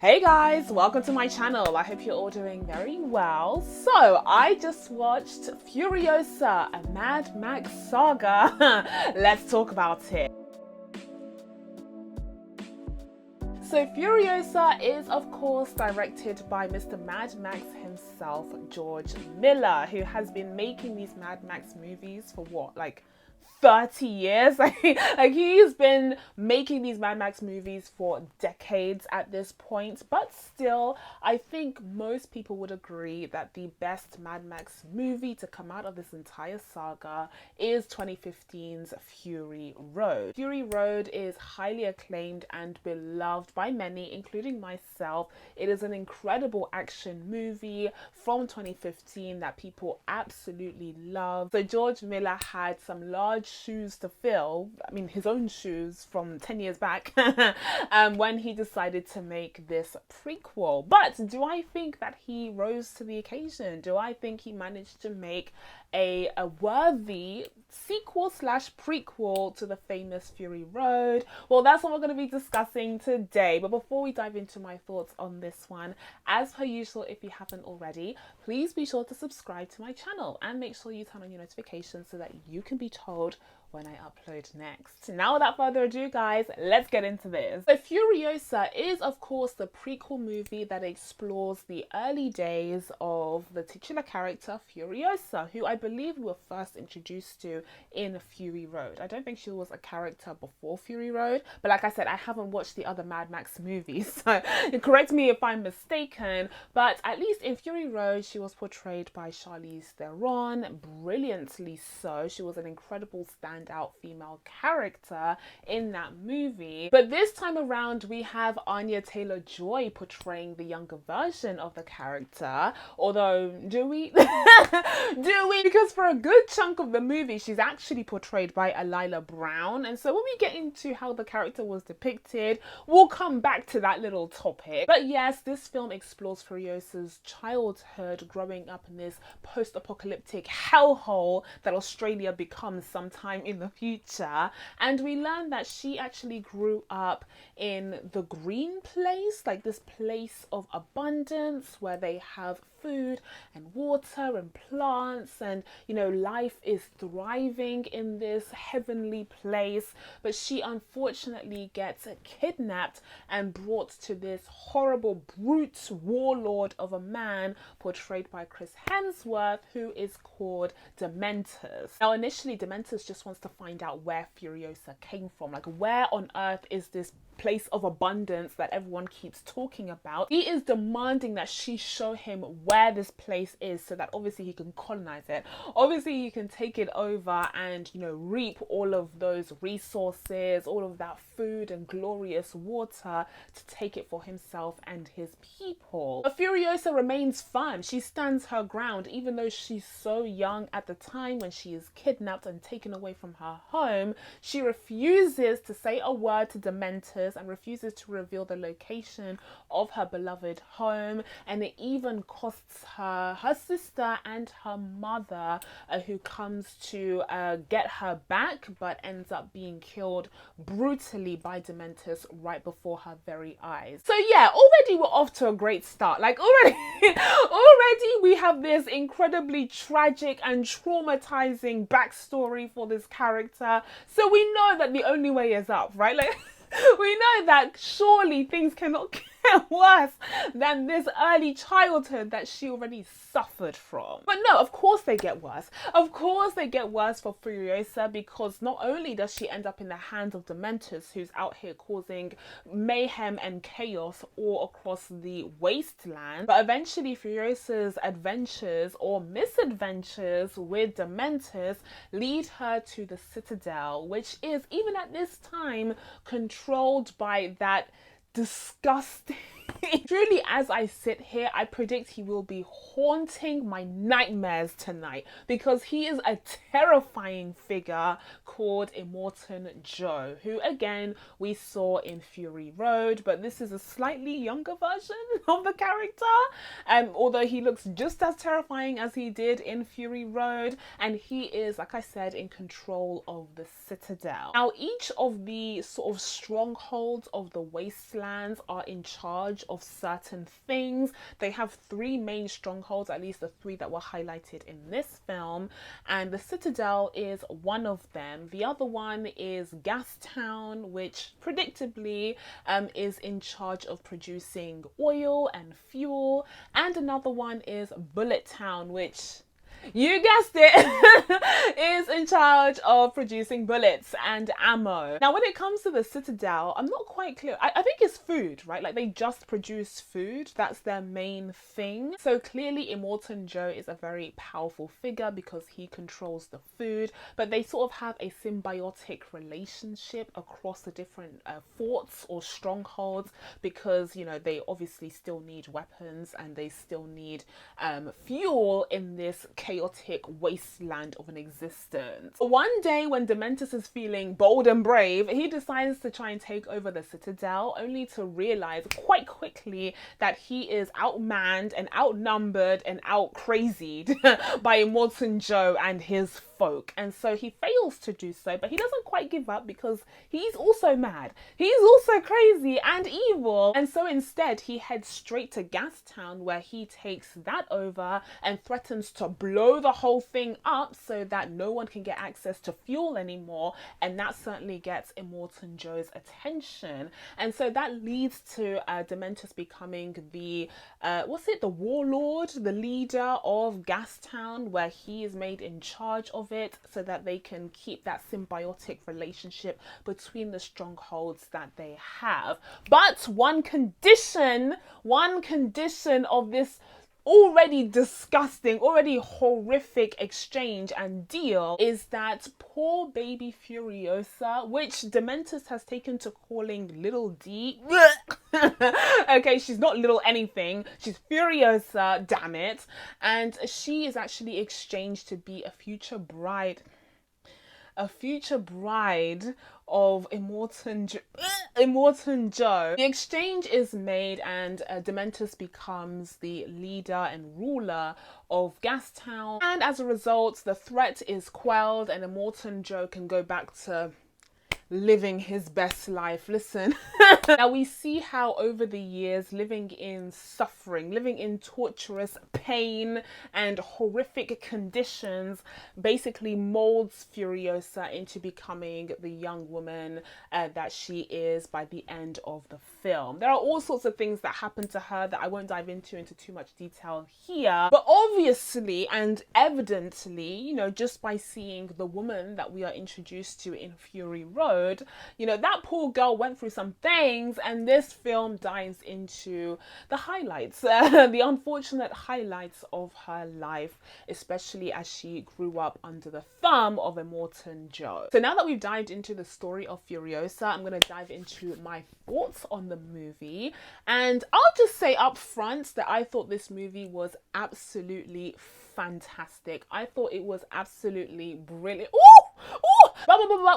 Hey guys, welcome to my channel. I hope you're all doing very well. So I just watched Furiosa, a Mad Max Saga. Let's talk about it. So Furiosa is of course directed by Mr. Mad Max himself, George Miller, who has been making these Mad Max movies for what, like 30 years? Like he's been making these Mad Max movies for decades at this point, but still I think most people would agree that the best Mad Max movie to come out of this entire saga is 2015's Fury Road. Fury Road is highly acclaimed and beloved by many, including myself. It is an incredible action movie from 2015 that people absolutely love. So George Miller had some large shoes to fill, I mean his own shoes from 10 years back, when he decided to make this prequel. But do I think that he rose to the occasion? Do I think he managed to make a worthy sequel slash prequel to the famous Fury Road? Well, that's what we're going to be discussing today. But before we dive into my thoughts on this one, as per usual, if you haven't already, please be sure to subscribe to my channel and make sure you turn on your notifications so that you can be told when I upload next. Now without further ado guys, let's get into this. So Furiosa is of course the prequel movie that explores the early days of the titular character Furiosa, who I believe we were first introduced to in Fury Road. I don't think she was a character before Fury Road, but like I said, I haven't watched the other Mad Max movies, so correct me if I'm mistaken, but at least in Fury Road she was portrayed by Charlize Theron, brilliantly so. She was an incredible standout female character in that movie. But this time around we have Anya Taylor-Joy portraying the younger version of the character, although do we? Do we? Because for a good chunk of the movie she's actually portrayed by Alila Brown, and so when we get into how the character was depicted, we'll come back to that little topic. But yes, this film explores Furiosa's childhood growing up in this post-apocalyptic hellhole that Australia becomes sometime in the future, and we learn that she actually grew up in the green place, like this place of abundance where they have food and water and plants, and you know, life is thriving in this heavenly place. But she unfortunately gets kidnapped and brought to this horrible brute warlord of a man portrayed by Chris Hemsworth, who is called Dementors. Now initially Dementors just wants to find out where Furiosa came from, like where on earth is this place of abundance that everyone keeps talking about. He is demanding that she show him where this place is so that obviously he can colonize it. Obviously he can take it over and, you know, reap all of those resources, all of that food and glorious water to take it for himself and his people. But Furiosa remains firm. She stands her ground even though she's so young at the time when she is kidnapped and taken away from her home. She refuses to say a word to Dementors and refuses to reveal the location of her beloved home, and it even costs her sister and her mother, who comes to get her back but ends up being killed brutally by Dementors right before her very eyes. So yeah, already we're off to a great start. Like already we have this incredibly tragic and traumatizing backstory for this character, so we know that the only way is up, right? Like we know that surely things cannot get worse than this early childhood that she already suffered from. But no, of course they get worse. Of course they get worse for Furiosa, because not only does she end up in the hands of Dementors, who's out here causing mayhem and chaos all across the wasteland, but eventually Furiosa's adventures or misadventures with Dementors lead her to the Citadel, which is, even at this time, controlled by that disgusting truly, as I sit here, I predict he will be haunting my nightmares tonight, because he is a terrifying figure called Immortan Joe, who again we saw in Fury Road, but this is a slightly younger version of the character, although he looks just as terrifying as he did in Fury Road, and he is, like I said, in control of the Citadel. Now each of the sort of strongholds of the wastelands are in charge of of certain things. They have three main strongholds, at least the three that were highlighted in this film, and the Citadel is one of them. The other one is Gastown, which predictably is in charge of producing oil and fuel, and another one is Bullet Town, which, you guessed it, is in charge of producing bullets and ammo. Now, when it comes to the Citadel, I'm not quite clear. I think it's food, right? Like, they just produce food. That's their main thing. So clearly, Immortan Joe is a very powerful figure because he controls the food, but they sort of have a symbiotic relationship across the different forts or strongholds because, you know, they obviously still need weapons and they still need fuel in this chaotic wasteland of an existence. One day when Dementus is feeling bold and brave, he decides to try and take over the Citadel, only to realize quite quickly that he is outmanned and outnumbered and out-crazied by Immortan Joe and his folk. And so he fails to do so, but he doesn't quite give up because he's also mad. He's also crazy and evil. And so instead he heads straight to Gastown, where he takes that over and threatens to blow the whole thing up so that no one can get access to fuel anymore. And that certainly gets Immortan Joe's attention. And so that leads to Dementus becoming the the warlord, the leader of Gastown, where he is made in charge of it so that they can keep that symbiotic relationship between the strongholds that they have. But one condition of this already disgusting, already horrific exchange and deal is that poor baby Furiosa, which Dementus has taken to calling Little D. Okay, she's not little anything. She's Furiosa, damn it. And she is actually exchanged to be a future bride of Immortan Joe. The exchange is made and Dementus becomes the leader and ruler of Gastown. And as a result, the threat is quelled and Immortan Joe can go back to living his best life. Listen. Now we see how over the years, living in suffering, living in torturous pain and horrific conditions basically molds Furiosa into becoming the young woman that she is by the end of the film. There are all sorts of things that happen to her that I won't dive into too much detail here, but obviously and evidently, you know, just by seeing the woman that we are introduced to in Fury Road, you know, that poor girl went through some things, and this film dives into the highlights, the unfortunate highlights of her life, especially as she grew up under the thumb of Immortan Joe. So now that we've dived into the story of Furiosa, I'm going to dive into my thoughts on the movie, and I'll just say up front that I thought this movie was absolutely fantastic. I thought it was absolutely brilliant.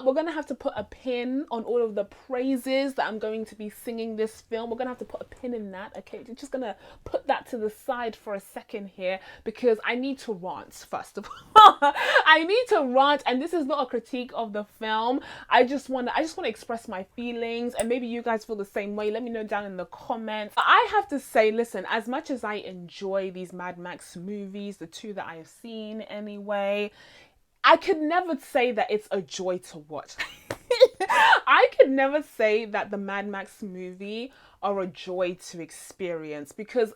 We're gonna have to put a pin on all of the praises that I'm going to be singing this film. We're gonna have to put a pin in that. Okay, just gonna put that to the side for a second here because I need to rant first of all. I need to rant, and this is not a critique of the film. I just want to express my feelings, and maybe you guys feel the same way. Let me know down in the comments. I have to say, listen, as much as I enjoy these Mad Max movies, the two that I have seen anyway, I could never say that it's a joy to watch. I could never say that the Mad Max movie are a joy to experience because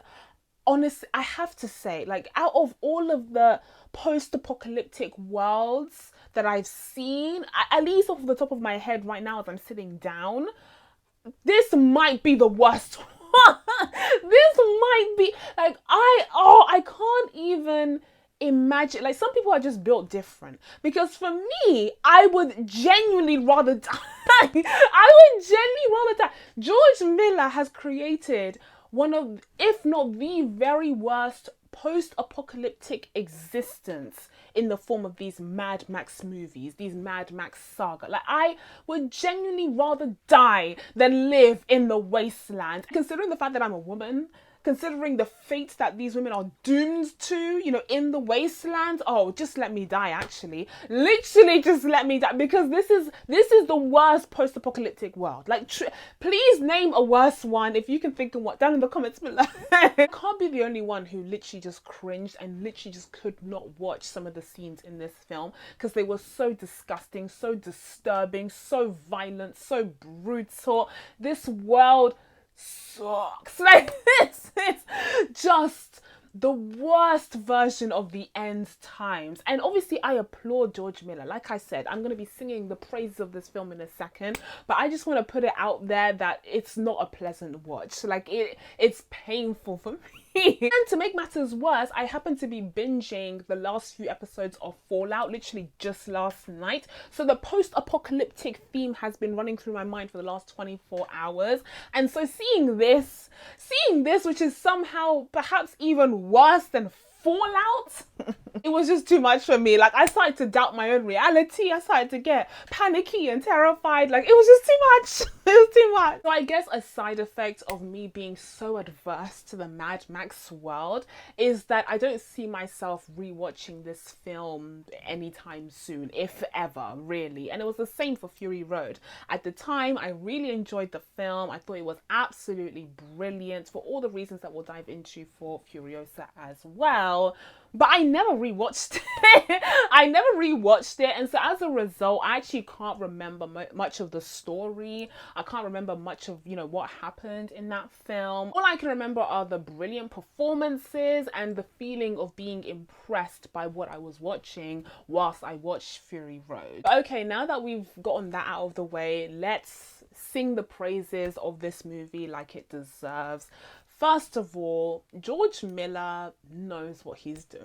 honestly, I have to say, like, out of all of the post-apocalyptic worlds that I've seen, at least off the top of my head right now as I'm sitting down, this might be the worst one. This might be, like, I can't even imagine. Like, some people are just built different, because for me, I would genuinely rather die. George Miller has created one of, if not the very worst post-apocalyptic existence in the form of these Mad Max movies, these Mad Max Saga. Like, I would genuinely rather die than live in the wasteland. Considering the fact that I'm a woman, considering the fate that these women are doomed to, you know, in the wasteland. Oh, just let me die, actually. Literally just let me die, because this is the worst post-apocalyptic world. Like, please name a worse one if you can think of what, down in the comments below. I can't be the only one who literally just cringed and literally just could not watch some of the scenes in this film because they were so disgusting, so disturbing, so violent, so brutal. This world sucks. Like, this is just the worst version of the end times. And obviously I applaud George Miller. Like I said, I'm going to be singing the praises of this film in a second, but I just want to put it out there that it's not a pleasant watch. Like, it's painful for me. And to make matters worse, I happen to be binging the last few episodes of Fallout literally just last night. So the post-apocalyptic theme has been running through my mind for the last 24 hours. And so seeing this, which is somehow perhaps even worse than Fallout, it was just too much for me. Like, I started to doubt my own reality. I started to get panicky and terrified. Like, it was just too much. It was too much. So I guess a side effect of me being so adverse to the Mad Max world is that I don't see myself rewatching this film anytime soon, if ever, really. And it was the same for Fury Road. At the time, I really enjoyed the film. I thought it was absolutely brilliant for all the reasons that we'll dive into for Furiosa as well. But I never rewatched it. I never rewatched it, and so as a result, I actually can't remember much of the story. I can't remember much of, you know, what happened in that film. All I can remember are the brilliant performances and the feeling of being impressed by what I was watching whilst I watched Fury Road. Okay, now that we've gotten that out of the way, let's sing the praises of this movie like it deserves. First of all, George Miller knows what he's doing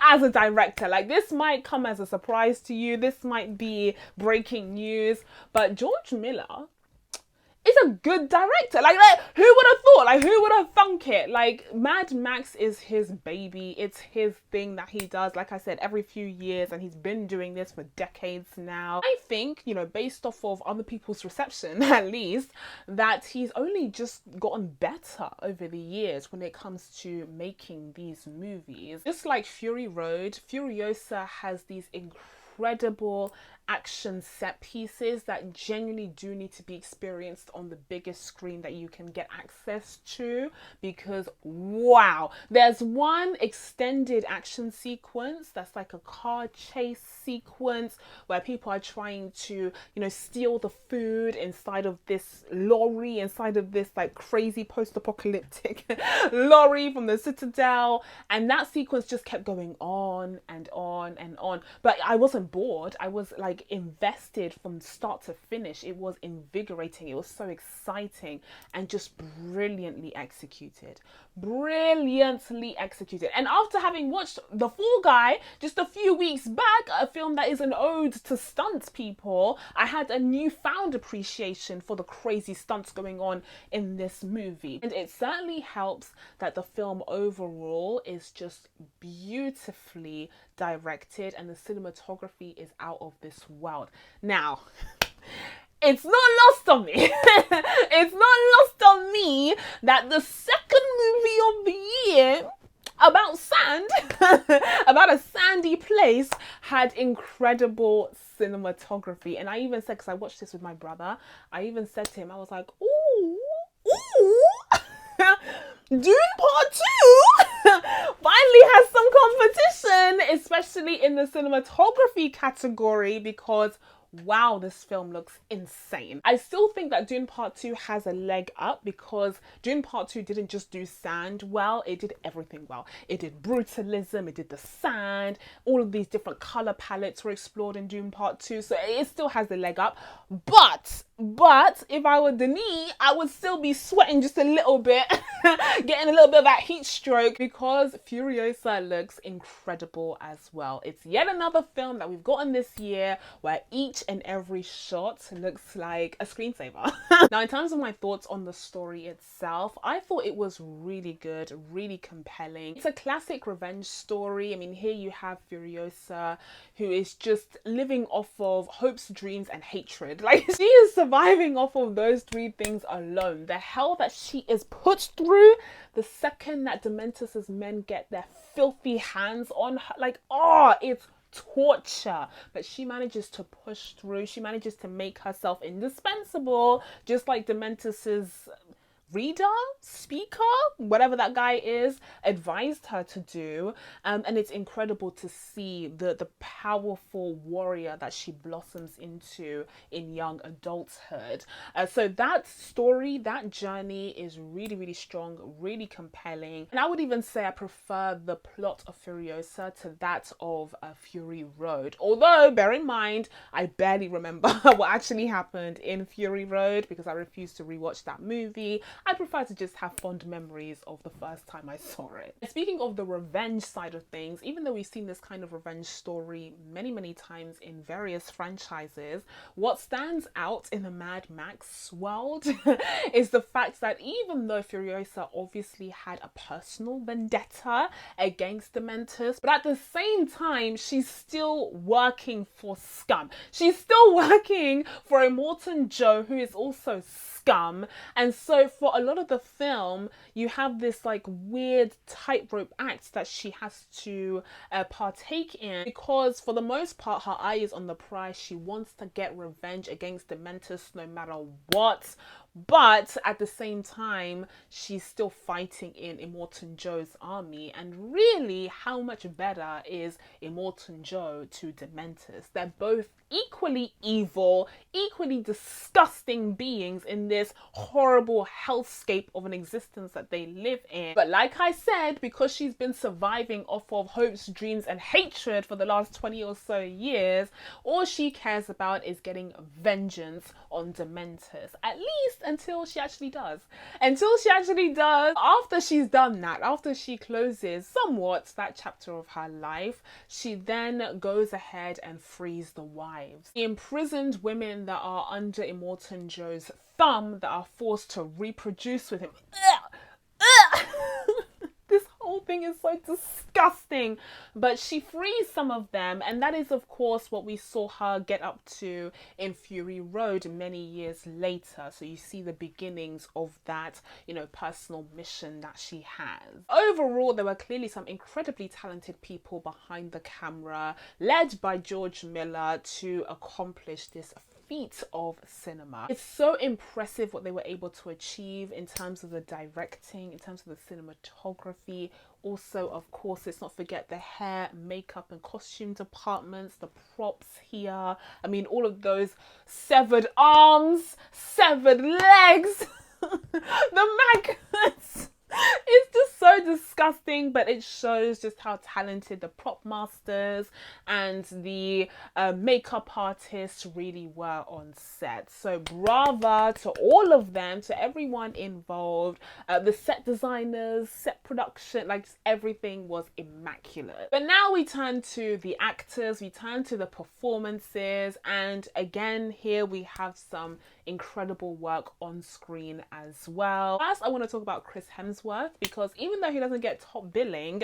as a director. Like, this might come as a surprise to you. This might be breaking news, but George Miller is a good director. Like, who would have thought? Like, who would have thunk it? Like, Mad Max is his baby. It's his thing that he does, like I said, every few years, and he's been doing this for decades now. I think, you know, based off of other people's reception, at least, that he's only just gotten better over the years when it comes to making these movies. Just like Fury Road, Furiosa has these incredible action set pieces that genuinely do need to be experienced on the biggest screen that you can get access to, because wow, there's one extended action sequence that's like a car chase sequence where people are trying to, you know, steal the food inside of this lorry, inside of this like crazy post-apocalyptic lorry from the Citadel, and that sequence just kept going on and on and on. But I wasn't bored. I was like invested from start to finish. It was invigorating. It was so exciting and just brilliantly executed. Brilliantly executed. And after having watched The Fall Guy just a few weeks back, a film that is an ode to stunt people, I had a newfound appreciation for the crazy stunts going on in this movie. And it certainly helps that the film overall is just beautifully directed and the cinematography is out of this world. Now, it's not lost on me. It's not lost on me that the second movie of the year about sand, about a sandy place, had incredible cinematography. And I even said, because I watched this with my brother, I even said to him, I was like, ooh, Dune Part 2 finally has some competition, especially in the cinematography category, because wow, this film looks insane. I still think that Dune Part 2 has a leg up because Dune Part 2 didn't just do sand well, it did everything well. It did brutalism, it did the sand, all of these different color palettes were explored in Dune Part 2, so it still has a leg up. But if I were Denis, I would still be sweating just a little bit, getting a little bit of that heat stroke, because Furiosa looks incredible as well. It's yet another film that we've gotten this year where each and every shot looks like a screensaver. Now, in terms of my thoughts on the story itself, I thought it was really good, really compelling. It's a classic revenge story. I mean, here you have Furiosa, who is just living off of hopes, dreams, and hatred. Like, she is surviving off of those three things alone. The hell that she is put through through. The second that Dementor's men get their filthy hands on her, like, oh, it's torture. But she manages to push through. She manages to make herself indispensable, just like Dementor's reader, speaker, whatever that guy is, advised her to do. And it's incredible to see the powerful warrior that she blossoms into in young adulthood. So that story, that journey is really, really strong, really compelling. And I would even say I prefer the plot of Furiosa to that of Fury Road. Although, bear in mind, I barely remember what actually happened in Fury Road because I refuse to rewatch that movie. I prefer to just have fond memories of the first time I saw it. Speaking of the revenge side of things, even though we've seen this kind of revenge story many, many times in various franchises, what stands out in the Mad Max world is the fact that even though Furiosa obviously had a personal vendetta against Dementors, but at the same time, she's still working for scum. She's still working for Immortan Joe, who is also scum. And so for a lot of the film, you have this like weird tightrope act that she has to partake in, because for the most part her eye is on the prize. She wants to get revenge against Dementors no matter what. But at the same time, she's still fighting in Immortan Joe's army. And really, how much better is Immortan Joe to Dementors? They're both equally evil, equally disgusting beings in this horrible hellscape of an existence that they live in. But like I said, because she's been surviving off of hopes, dreams, and hatred for the last 20 or so years, all she cares about is getting vengeance on Dementors. At least until she actually does. Until she actually does. After she's done that, after she closes somewhat that chapter of her life, she then goes ahead and frees the wives. The imprisoned women that are under Immortan Joe's thumb, that are forced to reproduce with him. This whole thing is so disgusting. But she frees some of them, and that is of course what we saw her get up to in Fury Road many years later. So you see the beginnings of that, you know, personal mission that she has. Overall, there were clearly some incredibly talented people behind the camera, led by George Miller, to accomplish this feat of cinema. It's so impressive what they were able to achieve in terms of the directing, in terms of the cinematography. Also, of course, let's not forget the hair, makeup and costume departments, the props here. I mean, all of those severed arms, severed legs, the magnets. It's just so disgusting, but it shows just how talented the prop masters and the makeup artists really were on set. So brava to all of them, to everyone involved, the set designers, set production, like everything was immaculate. But now we turn to the actors, we turn to the performances, and again here we have some incredible work on screen as well. First, I want to talk about Chris Hemsworth, because even though he doesn't get top billing,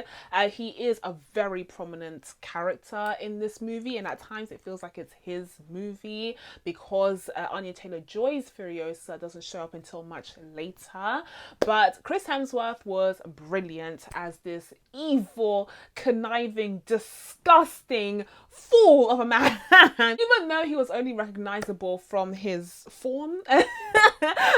he is a very prominent character in this movie, and at times it feels like it's his movie because Anya Taylor-Joy's Furiosa doesn't show up until much later. But Chris Hemsworth was brilliant as this evil, conniving, disgusting fool of a man. Even though he was only recognizable from his form,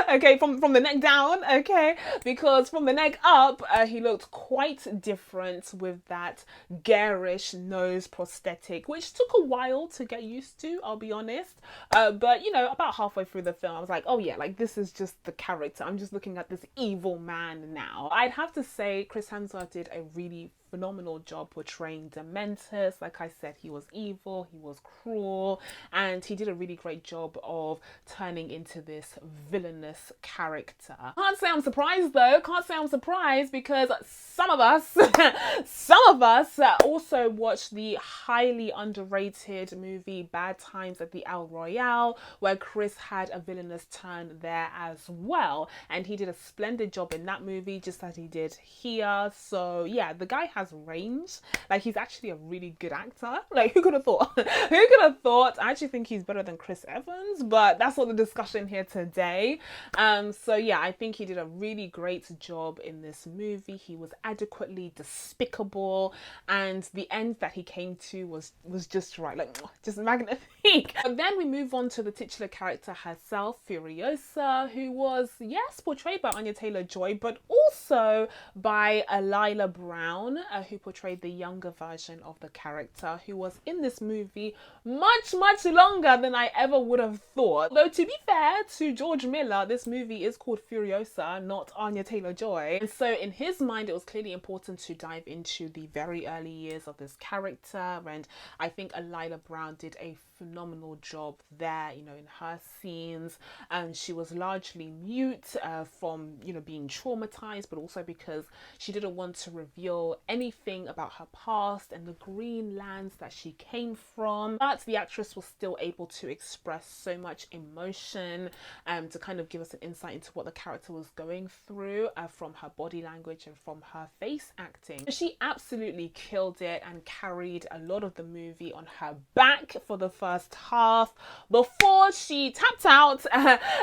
okay, from the neck down, okay, because from the neck up, he looked quite different with that garish nose prosthetic, which took a while to get used to, I'll be honest. But you know, about halfway through the film, I was like, oh yeah, like this is just the character. I'm just looking at this evil man now. I'd have to say Chris Hemsworth did a really phenomenal job portraying Dementors. Like I said, he was evil, he was cruel, and he did a really great job of turning into this villainous character. Can't say I'm surprised though, can't say I'm surprised, because some of us also watched the highly underrated movie Bad Times at the El Royale, where Chris had a villainous turn there as well, and he did a splendid job in that movie just as he did here. So yeah, the guy has has range. Like, he's actually a really good actor. Like, who could have thought? Who could have thought? I actually think he's better than Chris Evans, but that's not the discussion here today. So yeah, I think he did a really great job in this movie. He was adequately despicable, and the end that he came to was just right, like, just magnifique. But then we move on to the titular character herself, Furiosa, who was, yes, portrayed by Anya Taylor-Joy, but also by Lila Brown, who portrayed the younger version of the character, who was in this movie much longer than I ever would have thought. Though, to be fair to George Miller, this movie is called Furiosa, not Anya Taylor-Joy. And so in his mind, it was clearly important to dive into the very early years of this character. And I think Lila Brown did a phenomenal job there, you know, in her scenes. And she was largely mute from, you know, being traumatized, but also because she didn't want to reveal anything about her past and the green lands that she came from. But the actress was still able to express so much emotion to kind of give us an insight into what the character was going through from her body language and from her face acting. She absolutely killed it and carried a lot of the movie on her back for the first half before she tapped out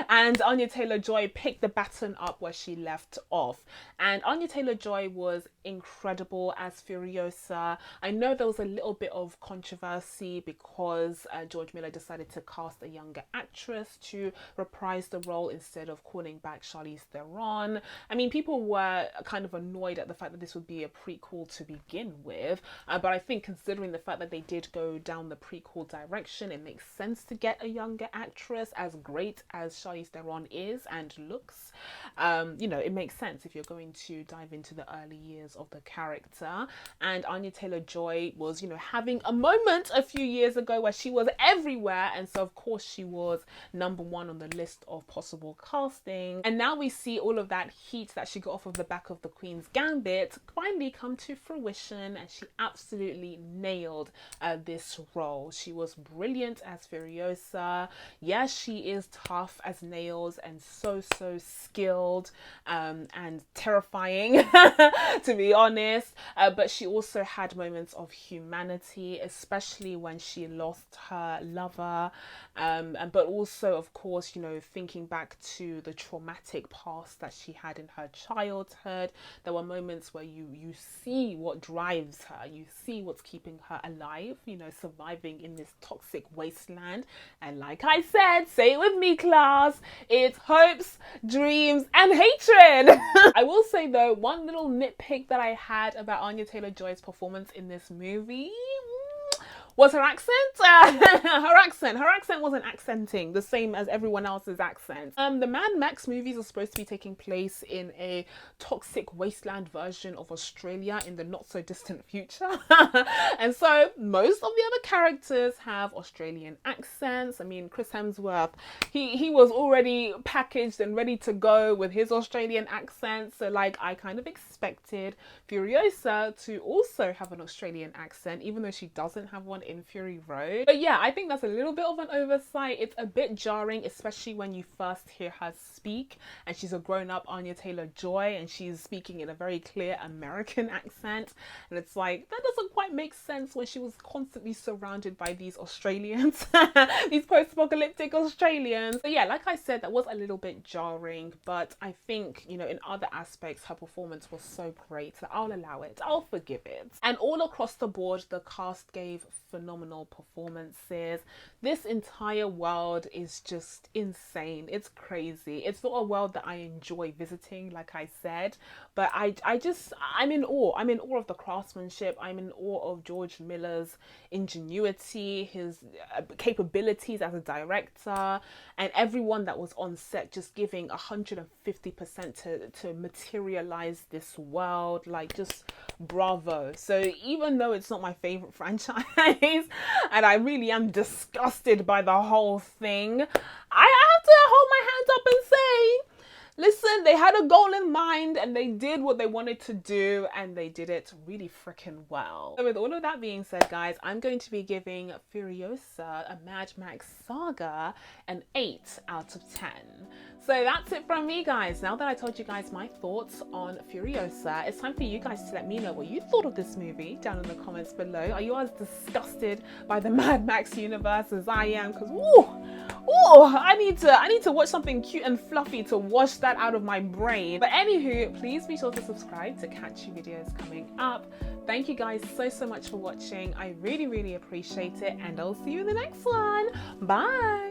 and Anya Taylor-Joy picked the baton up where she left off. And Anya Taylor-Joy was incredible as Furiosa. I know there was a little bit of controversy because George Miller decided to cast a younger actress to reprise the role instead of calling back Charlize Theron. I mean, people were kind of annoyed at the fact that this would be a prequel to begin with, but I think considering the fact that they did go down the prequel direction, it makes sense to get a younger actress. As great as Charlize Theron is and looks, you know, it makes sense if you're going to dive into the early years of the character. And Anya Taylor-Joy was, you know, having a moment a few years ago where she was everywhere, and so of course she was #1 on the list of possible casting. And now we see all of that heat that she got off of the back of the Queen's Gambit finally come to fruition, and she absolutely nailed this role. She was brilliant as Furiosa. Yes, she is tough as nails and so skilled and terrifying to be honest, but she also had moments of humanity, especially when she lost her lover, but also of course, you know, thinking back to the traumatic past that she had in her childhood. There were moments where you see what drives her, you see what's keeping her alive, you know, surviving in this toxic wasteland. And like I said, say it with me class, it's hopes, dreams and hatred. I will say though, one little nitpick that I had about Anya Taylor-Joy's performance in this movie was her accent. Her accent wasn't accenting the same as everyone else's accent. The Mad Max movies are supposed to be taking place in a toxic wasteland version of Australia in the not so distant future. And so most of the other characters have Australian accents. I mean, Chris Hemsworth, he was already packaged and ready to go with his Australian accent. So like, I kind of expected Furiosa to also have an Australian accent, even though she doesn't have one in Fury Road. But yeah, I think that's a little bit of an oversight. It's a bit jarring, especially when you first hear her speak and she's a grown-up Anya Taylor-Joy and she's speaking in a very clear American accent, and it's like, that doesn't quite make sense when she was constantly surrounded by these Australians, these post-apocalyptic Australians. So yeah, like I said, that was a little bit jarring, but I think, you know, in other aspects her performance was so great that I'll allow it, I'll forgive it. And all across the board, the cast gave phenomenal performances. This entire world is just insane. It's crazy. It's not a world that I enjoy visiting, like I said, but I'm in awe. I'm in awe of the craftsmanship. I'm in awe of George Miller's ingenuity, his capabilities as a director, and everyone that was on set just giving 150% to materialize this world. Like, just bravo. So even though it's not my favorite franchise and I really am disgusted by the whole thing, I have to hold my hands up and say Listen, they had a goal in mind and they did what they wanted to do, and they did it really freaking well. So with all of that being said, guys, I'm going to be giving Furiosa, a Mad Max Saga, an 8 out of 10. So that's it from me, guys. Now that I told you guys my thoughts on Furiosa, it's time for you guys to let me know what you thought of this movie down in the comments below. Are you as disgusted by the Mad Max universe as I am? Because I need to watch something cute and fluffy to wash that out of my brain. But anywho, please be sure to subscribe to catch you videos coming up. Thank you guys so much for watching. I really appreciate it, and I'll see you in the next one. Bye.